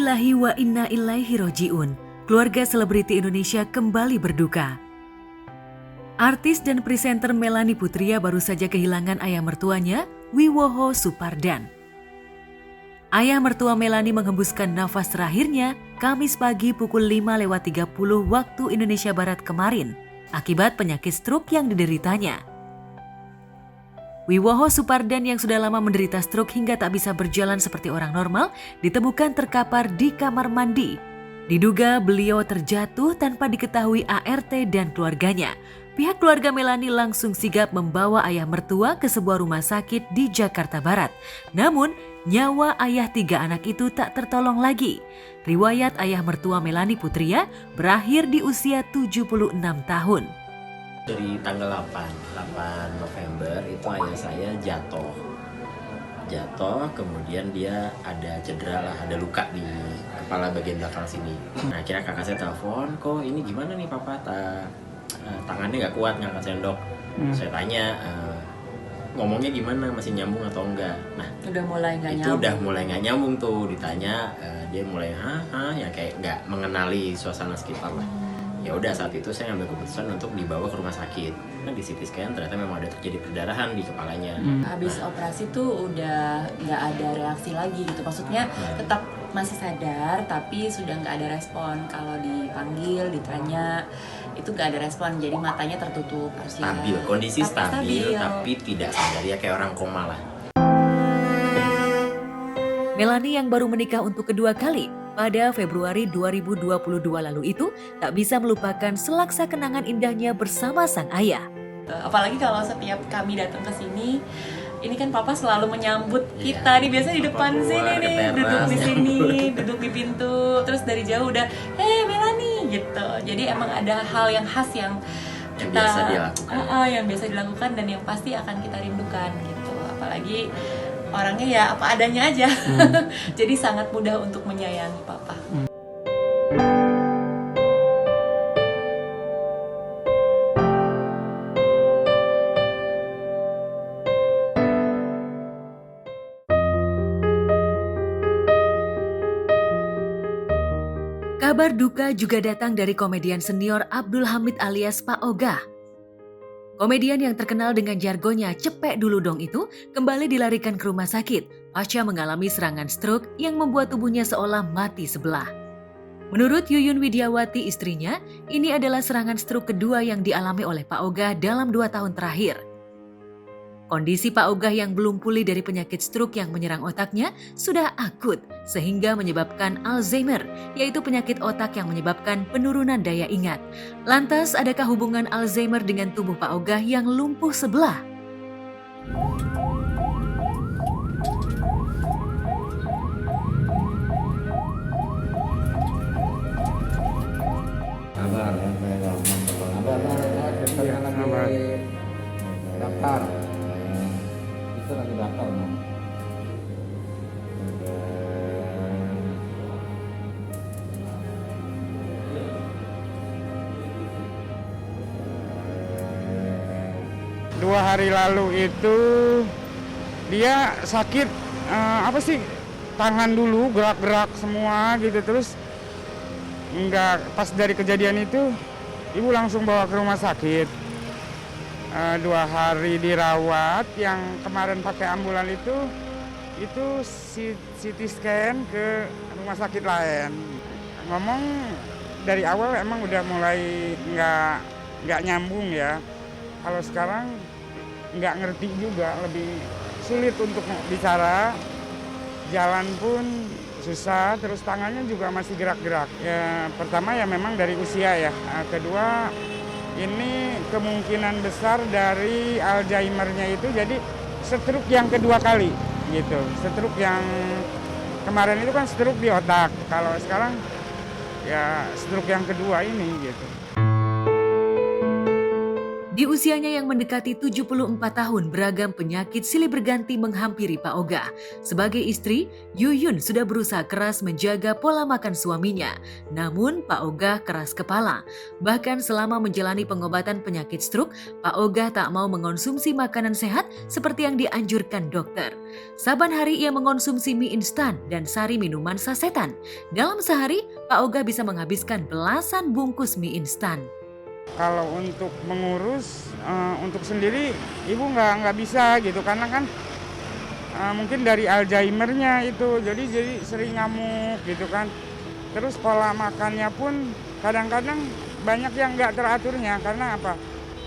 Innalillahi wa inna ilaihi roji'un. Keluarga selebriti Indonesia kembali berduka. Artis dan presenter Melanie Putria baru saja kehilangan ayah mertuanya, Wiwoho Supardan. Ayah mertua Melanie menghembuskan nafas terakhirnya Kamis pagi pukul 5:30 waktu Indonesia Barat kemarin akibat penyakit stroke yang dideritanya. Wiwoho Supardan yang sudah lama menderita stroke hingga tak bisa berjalan seperti orang normal ditemukan terkapar di kamar mandi. Diduga beliau terjatuh tanpa diketahui ART dan keluarganya. Pihak keluarga Melanie langsung sigap membawa ayah mertua ke sebuah rumah sakit di Jakarta Barat. Namun, nyawa ayah 3 anak itu tak tertolong lagi. Riwayat ayah mertua Melanie Putria berakhir di usia 76 tahun. Dari tanggal 8 November itu ayah saya jatuh, kemudian dia ada cedera lah, ada luka di kepala bagian belakang sini. Nah, akhirnya kakak saya telepon, kok ini gimana nih papa, tangannya nggak kuat ngangkat sendok. Saya tanya, ngomongnya gimana, masih nyambung atau enggak? Nah, udah mulai nggak nyambung. Udah mulai nggak nyambung tuh, ditanya dia mulai ya kayak nggak mengenali suasana sekitar lah. Ya udah, saat itu saya ambil keputusan untuk dibawa ke rumah sakit. Di CT scan ternyata memang ada terjadi perdarahan di kepalanya. Habis operasi tuh udah nggak ada reaksi lagi gitu. Maksudnya tetap masih sadar tapi sudah nggak ada respon. Kalau dipanggil, ditanya itu nggak ada respon. Jadi matanya tertutup. Stabil, kondisi stabil tapi tidak sadar, ya kayak orang koma lah. Melanie yang baru menikah untuk kedua kali pada Februari 2022 lalu itu tak bisa melupakan selaksa kenangan indahnya bersama sang ayah. Apalagi kalau setiap kami datang ke sini, ini kan papa selalu menyambut kita nih, biasa di depan sini nih, duduk di sini, duduk di pintu, terus dari jauh udah, "Hey Melanie," gitu. Jadi emang ada hal yang khas yang biasa dilakukan dan yang pasti akan kita rindukan gitu. Apalagi orangnya ya apa adanya aja. Jadi sangat mudah untuk menyayangi papa. Kabar duka juga datang dari komedian senior Abdul Hamid alias Pak Ogah. Komedian yang terkenal dengan jargonnya "cepek dulu dong" itu kembali dilarikan ke rumah sakit pasca mengalami serangan stroke yang membuat tubuhnya seolah mati sebelah. Menurut Yuyun Widiawati istrinya, ini adalah serangan stroke kedua yang dialami oleh Pak Ogah dalam 2 tahun terakhir. Kondisi Pak Ogah yang belum pulih dari penyakit stroke yang menyerang otaknya sudah akut sehingga menyebabkan Alzheimer, yaitu penyakit otak yang menyebabkan penurunan daya ingat. Lantas, adakah hubungan Alzheimer dengan tubuh Pak Ogah yang lumpuh sebelah? Daftar. Itu lagi daftar, Mam. Dua hari lalu itu dia sakit tangan dulu gerak-gerak semua gitu, terus pas dari kejadian itu ibu langsung bawa ke rumah sakit. 2 hari dirawat, yang kemarin pakai ambulan itu CT scan ke rumah sakit lain. Ngomong dari awal emang udah mulai nggak nyambung ya. Kalau sekarang nggak ngerti juga, lebih sulit untuk bicara, jalan pun susah, terus tangannya juga masih gerak-gerak. Ya, pertama ya memang dari usia ya, kedua ini kemungkinan besar dari Alzheimer-nya itu jadi stroke yang kedua kali gitu. Stroke yang kemarin itu kan stroke di otak, kalau sekarang ya stroke yang kedua ini gitu. Di usianya yang mendekati 74 tahun, beragam penyakit silih berganti menghampiri Pak Oga. Sebagai istri, Yuyun sudah berusaha keras menjaga pola makan suaminya. Namun Pak Oga keras kepala. Bahkan selama menjalani pengobatan penyakit stroke, Pak Oga tak mau mengonsumsi makanan sehat seperti yang dianjurkan dokter. Saban hari ia mengonsumsi mie instan dan sari minuman sasetan. Dalam sehari, Pak Oga bisa menghabiskan belasan bungkus mie instan. Kalau untuk mengurus, untuk sendiri ibu nggak bisa gitu, karena kan mungkin dari Alzheimer-nya itu, jadi sering ngamuk gitu kan. Terus pola makannya pun kadang-kadang banyak yang nggak teraturnya, karena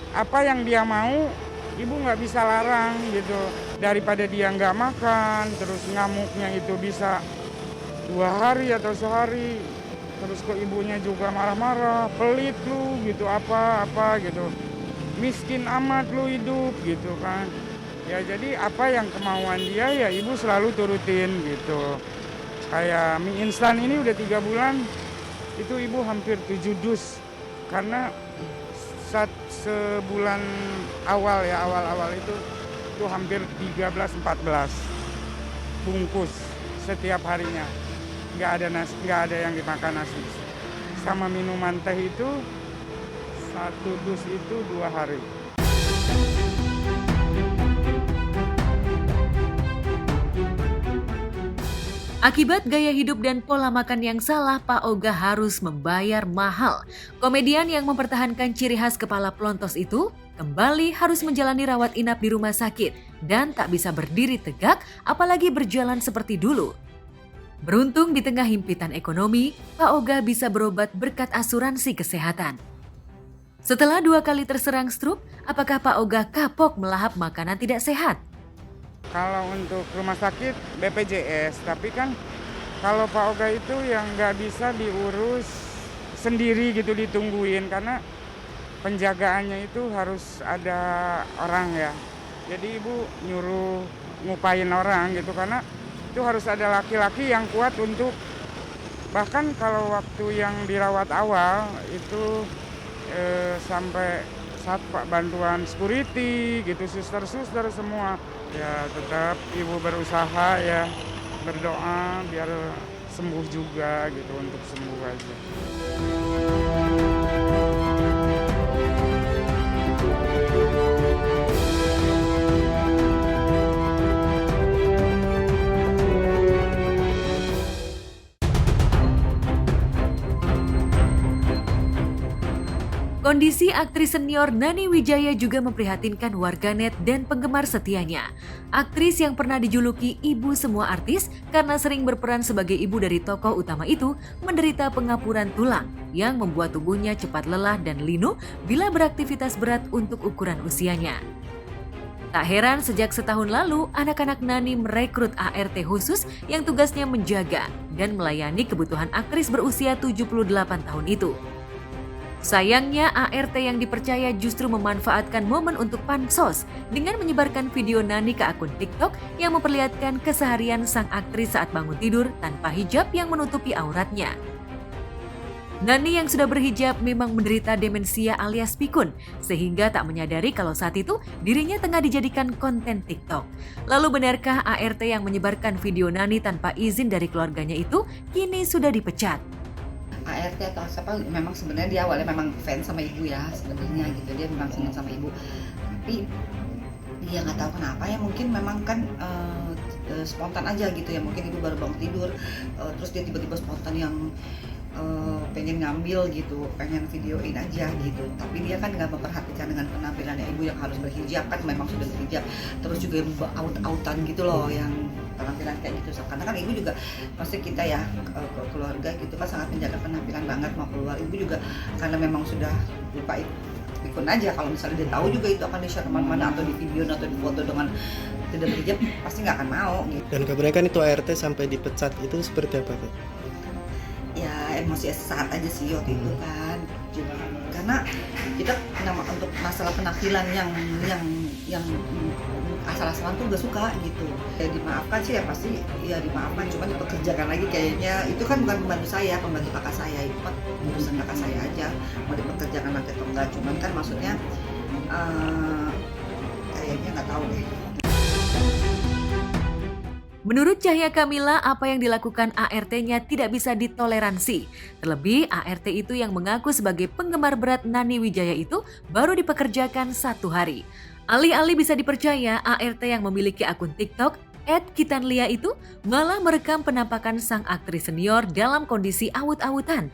apa yang dia mau ibu nggak bisa larang gitu. Daripada dia nggak makan, terus ngamuknya itu bisa 2 hari atau sehari. Terus ke ibunya juga marah-marah, pelit lu gitu, apa gitu. Miskin amat lu hidup gitu kan. Ya jadi apa yang kemauan dia ya ibu selalu turutin gitu. Kayak mie instan ini udah 3 bulan, itu ibu hampir 7 dus. Karena sebulan awal itu hampir 13-14 bungkus setiap harinya. Nggak ada yang dimakan nasi. Sama minuman teh itu 1 dus itu 2 hari. Akibat gaya hidup dan pola makan yang salah, Pak Oga harus membayar mahal. Komedian yang mempertahankan ciri khas kepala pelontos itu kembali harus menjalani rawat inap di rumah sakit dan tak bisa berdiri tegak apalagi berjalan seperti dulu. Beruntung di tengah himpitan ekonomi, Pak Oga bisa berobat berkat asuransi kesehatan. Setelah 2 kali terserang stroke, apakah Pak Oga kapok melahap makanan tidak sehat? Kalau untuk rumah sakit BPJS, tapi kan kalau Pak Oga itu yang nggak bisa diurus sendiri gitu, ditungguin, karena penjagaannya itu harus ada orang ya. Jadi ibu nyuruh ngupain orang gitu, karena itu harus ada laki-laki yang kuat untuk, bahkan kalau waktu yang dirawat awal itu sampai bantuan security gitu, suster semua. Ya tetap ibu berusaha ya, berdoa biar sembuh juga gitu, untuk sembuh aja. Kondisi aktris senior Nani Wijaya juga memprihatinkan warganet dan penggemar setianya. Aktris yang pernah dijuluki ibu semua artis karena sering berperan sebagai ibu dari tokoh utama itu menderita pengapuran tulang yang membuat tubuhnya cepat lelah dan linu bila beraktivitas berat untuk ukuran usianya. Tak heran sejak setahun lalu, anak-anak Nani merekrut ART khusus yang tugasnya menjaga dan melayani kebutuhan aktris berusia 78 tahun itu. Sayangnya ART yang dipercaya justru memanfaatkan momen untuk pansos dengan menyebarkan video Nani ke akun TikTok yang memperlihatkan keseharian sang aktris saat bangun tidur tanpa hijab yang menutupi auratnya. Nani yang sudah berhijab memang menderita demensia alias pikun, sehingga tak menyadari kalau saat itu dirinya tengah dijadikan konten TikTok. Lalu benarkah ART yang menyebarkan video Nani tanpa izin dari keluarganya itu kini sudah dipecat? ART atau siapa memang sebenarnya dia awalnya memang fans sama ibu ya sebenarnya gitu, dia memang senang sama ibu, tapi dia nggak tahu kenapa ya, mungkin memang kan spontan aja gitu ya, mungkin ibu baru bangun tidur terus dia tiba-tiba spontan yang pengen ngambil gitu, pengen videoin aja gitu, tapi dia kan nggak memperhatikan dengan penampilannya ibu yang harus berhijab, kan memang sudah berhijab, terus juga out-outan gitu loh yang penampilan kayak gitu. Karena kan ibu juga pasti kita ya keluarga gitu kan sangat menjaga penampilan banget, mau keluar ibu juga karena memang sudah lupa ikut aja, kalau misalnya dia tahu juga itu akan di-share kemana-mana atau di video atau di foto dengan tidak berhijab pasti nggak akan mau gitu. Dan kebanyakan itu ART sampai dipecat itu seperti apa tuh? Ya emosi saat aja sih waktu itu kan, karena kita untuk masalah penampilan yang asal-asalan tuh gak suka gitu. Ya dimaafkan sih ya pasti ya dimaafkan, cuma dipekerjakan lagi kayaknya. Itu kan bukan pembantu saya, pembantu kakak saya, itu kan urusan kakak saya aja mau dipekerjakan lagi atau enggak. Cuman kan maksudnya kayaknya nggak tahu deh. Menurut Cahya Kamila, apa yang dilakukan ART-nya tidak bisa ditoleransi. Terlebih, ART itu yang mengaku sebagai penggemar berat Nani Wijaya itu baru dipekerjakan 1 hari. Alih-alih bisa dipercaya, ART yang memiliki akun TikTok @kitanlia itu malah merekam penampakan sang aktris senior dalam kondisi awut-awutan.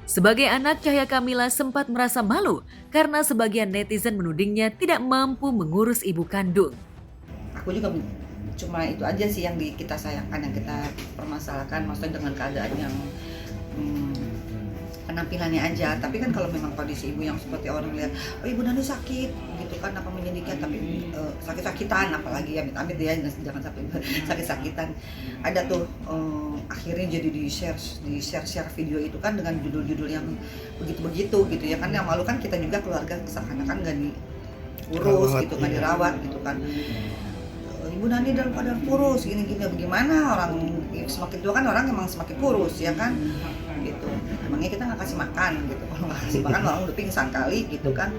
Sebagai anak, Cahya Kamila sempat merasa malu karena sebagian netizen menudingnya tidak mampu mengurus ibu kandung. Aku juga cuma itu aja sih yang kita sayangkan, yang kita permasalahkan, maksudnya dengan keadaan yang penampilannya aja. Tapi kan kalau memang kondisi ibu yang seperti orang lihat, oh ibu Nani sakit gitu kan, apa menyedihkan, tapi sakit-sakitan, apalagi ya amit-amit ya, jangan sampai sakit-sakitan. Ada tuh akhirnya jadi di share video itu kan dengan judul-judul yang begitu-begitu gitu ya kan. Yang malu kan kita juga, keluarga, seakan-akan nggak diurus gitu, nggak dirawat gitu kan. Ibu Nani dalam keadaan kurus, gini-gini, bagaimana orang semakin tua kan orang emang semakin kurus ya kan, gitu. Emangnya kita nggak kasih makan gitu, kalau nggak kasih makan orang udah pingsan kali gitu kan.